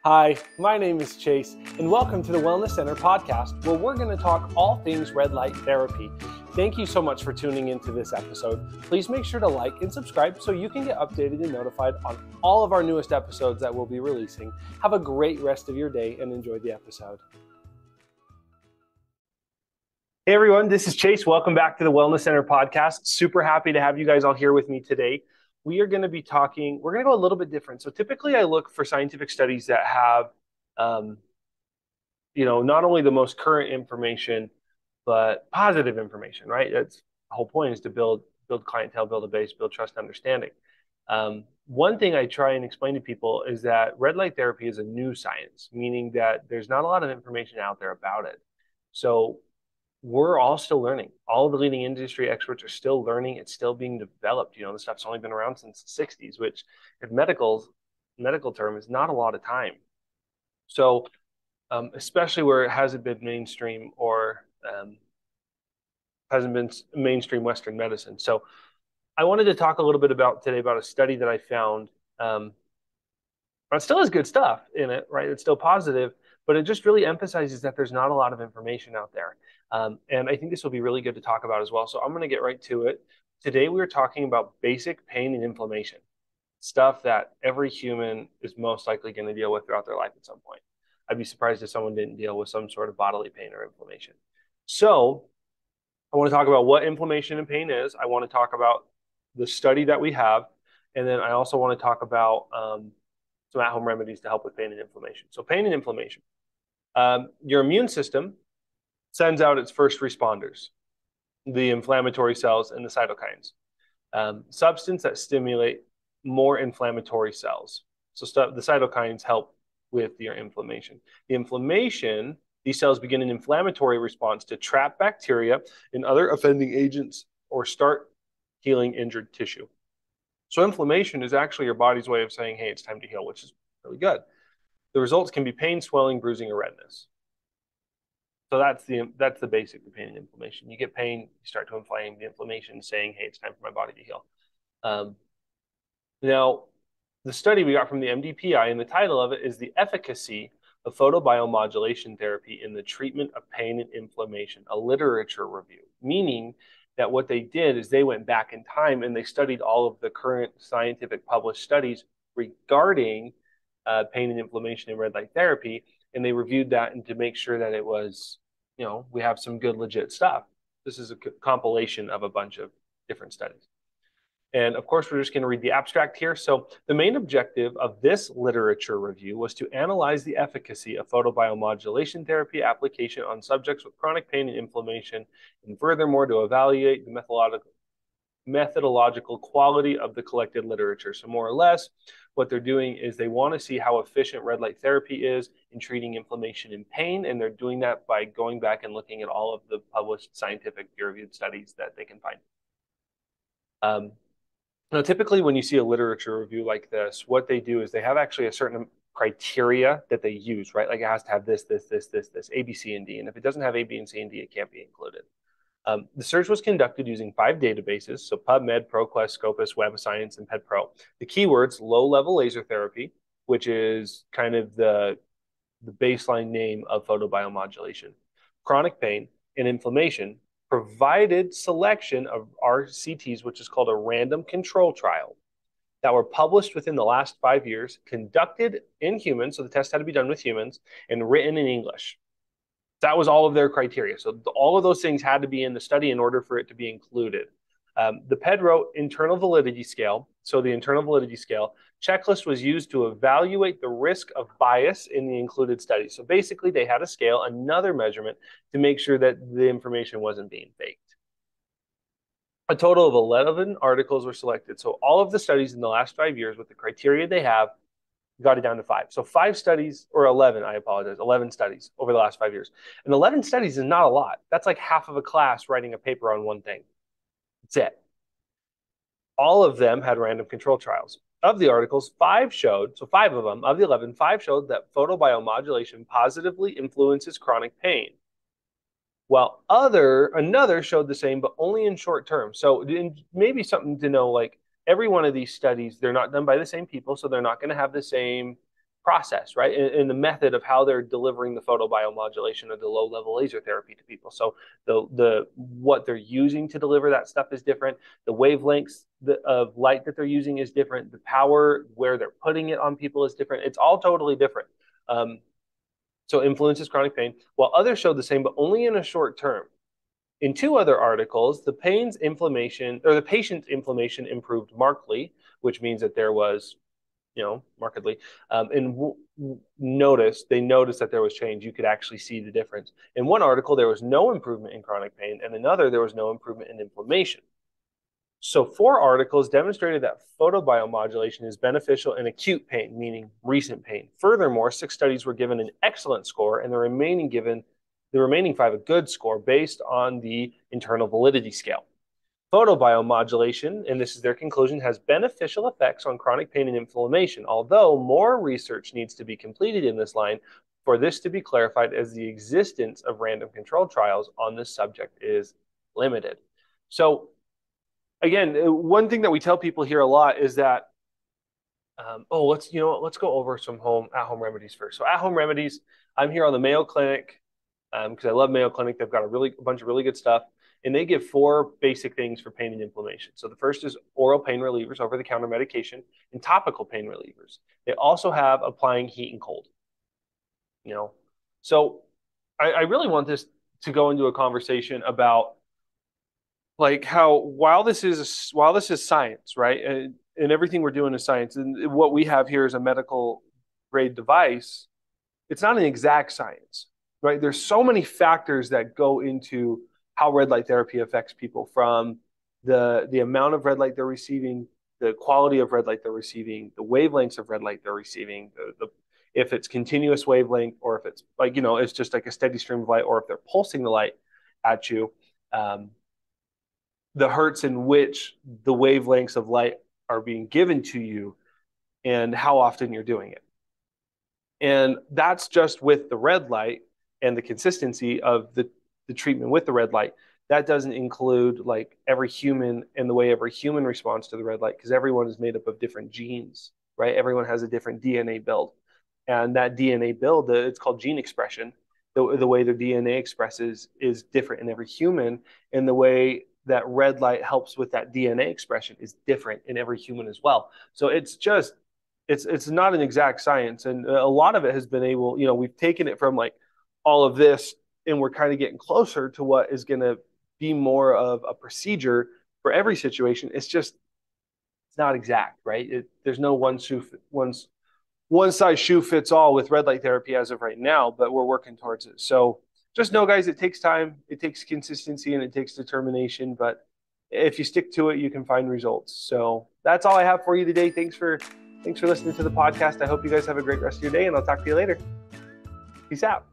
Hi, my name is Chase, and welcome to the Wellness Center podcast, where we're going to talk all things red light therapy. Thank you so much for tuning into this episode. Please make sure to like and subscribe so you can get updated and notified on all of our newest episodes that we'll be releasing. Have a great rest of your day and enjoy the episode. Hey everyone, this is Chase. Welcome back to the Wellness Center podcast. Super happy to have you guys all here with me today. We are going to be talking, we're going to go a little bit different. So typically I look for scientific studies that have, not only the most current information, but positive information, right? That's the whole point, is to build clientele, build a base, build trust and understanding. One thing I try and explain to people is that red light therapy is a new science, meaning that there's not a lot of information out there about it. So we're all still learning. All of the leading industry experts are still learning. It's still being developed. The stuff's only been around since the 60s, which in medical term is not a lot of time. So especially where it hasn't been mainstream or hasn't been mainstream Western medicine. So I wanted to talk a little bit today about a study that I found. It still has good stuff in it, right? It's still positive, but it just really emphasizes that there's not a lot of information out there. And I think this will be really good to talk about as well. So I'm going to get right to it. Today, we're talking about basic pain and inflammation, stuff that every human is most likely going to deal with throughout their life at some point. I'd be surprised if someone didn't deal with some sort of bodily pain or inflammation. So I want to talk about what inflammation and pain is. I want to talk about the study that we have. And then I also want to talk about some at-home remedies to help with pain and inflammation. So pain and inflammation. Your immune system sends out its first responders, the inflammatory cells and the cytokines, substance that stimulate more inflammatory cells. So the cytokines help with your inflammation. The inflammation, these cells begin an inflammatory response to trap bacteria and other offending agents or start healing injured tissue. So inflammation is actually your body's way of saying, hey, it's time to heal, which is really good. The results can be pain, swelling, bruising, or redness. So that's the basic of pain and inflammation. You get pain, you start to inflame. The inflammation saying, hey, it's time for my body to heal. Now, the study we got from the MDPI, and the title of it is The Efficacy of Photobiomodulation Therapy in the Treatment of Pain and Inflammation, a literature review, meaning that what they did is they went back in time and they studied all of the current scientific published studies regarding pain and inflammation in red light therapy, and they reviewed that and to make sure that it was, we have some good legit stuff. This is a compilation of a bunch of different studies. And of course, we're just going to read the abstract here. So the main objective of this literature review was to analyze the efficacy of photobiomodulation therapy application on subjects with chronic pain and inflammation, and furthermore, to evaluate the methodological quality of the collected literature. So more or less, what they're doing is they want to see how efficient red light therapy is in treating inflammation and pain, and they're doing that by going back and looking at all of the published scientific peer-reviewed studies that they can find. Now, typically when you see a literature review like this, what they do is they have actually a certain criteria that they use, right? Like it has to have this, A, B, C, and D. And if it doesn't have A, B, and C, and D, it can't be included. The search was conducted using 5 databases, so PubMed, ProQuest, Scopus, Web of Science, and PedPro. The keywords: low-level laser therapy, which is kind of the baseline name of photobiomodulation, chronic pain, and inflammation, provided selection of RCTs, which is called a random control trial, that were published within the last 5 years, conducted in humans, so the test had to be done with humans, and written in English. That was all of their criteria. So all of those things had to be in the study in order for it to be included. The PedPro internal validity scale, so the internal validity scale checklist was used to evaluate the risk of bias in the included study. So basically they had a scale, another measurement to make sure that the information wasn't being faked. A total of 11 articles were selected. So all of the studies in the last 5 years with the criteria they have got it down to 5. So 5 studies, or 11, I apologize, 11 studies over the last 5 years. And 11 studies is not a lot. That's like half of a class writing a paper on one thing. That's it. All of them had random control trials. Of the articles, 5 showed, so 5 of them, of the 11, 5 showed that photobiomodulation positively influences chronic pain. While another showed the same, but only in short term. So maybe something to know, like every one of these studies, they're not done by the same people, so they're not going to have the same process, right? In the method of how they're delivering the photobiomodulation or the low-level laser therapy to people. So the what they're using to deliver that stuff is different. The wavelengths of light that they're using is different. The power where they're putting it on people is different. It's all totally different. So influences chronic pain, while others showed the same, but only in a short term. In two other articles, the patient's inflammation improved markedly, which means that there was, markedly, and they noticed that there was change. You could actually see the difference. In one article, there was no improvement in chronic pain, and another, there was no improvement in inflammation. So 4 articles demonstrated that photobiomodulation is beneficial in acute pain, meaning recent pain. Furthermore, 6 studies were given an excellent score, and the remaining 5 a good score based on the internal validity scale. Photobiomodulation, and this is their conclusion, has beneficial effects on chronic pain and inflammation, although more research needs to be completed in this line for this to be clarified, as the existence of random controlled trials on this subject is limited. So again, one thing that we tell people here a lot is that, let's go over some at-home remedies first. So at-home remedies, I'm here on the Mayo Clinic because I love Mayo Clinic. They've got a bunch of really good stuff, and they give 4 basic things for pain and inflammation. So the first is oral pain relievers, over-the-counter medication, and topical pain relievers. They also have applying heat and cold. So I really want this to go into a conversation about like how while this is science, right, and everything we're doing is science, and what we have here is a medical grade device, it's not an exact science, right? There's so many factors that go into how red light therapy affects people, from the amount of red light they're receiving, the quality of red light they're receiving, the wavelengths of red light they're receiving, if it's continuous wavelength, or if it's it's just like a steady stream of light, or if they're pulsing the light at you. The hertz in which the wavelengths of light are being given to you, and how often you're doing it. And that's just with the red light and the consistency of the treatment with the red light. That doesn't include like every human and the way every human responds to the red light, because everyone is made up of different genes, right? Everyone has a different DNA build. And that DNA build, it's called gene expression. The way their DNA expresses is different in every human, and the way that red light helps with that DNA expression is different in every human as well. So it's not an exact science, and a lot of it has been we've taken it from like all of this, and we're kind of getting closer to what is going to be more of a procedure for every situation. It's not exact, right? There's no one size shoe fits all with red light therapy as of right now, but we're working towards it. So just know, guys, it takes time, it takes consistency, and it takes determination. But if you stick to it, you can find results. So that's all I have for you today. Thanks for listening to the podcast. I hope you guys have a great rest of your day, and I'll talk to you later. Peace out.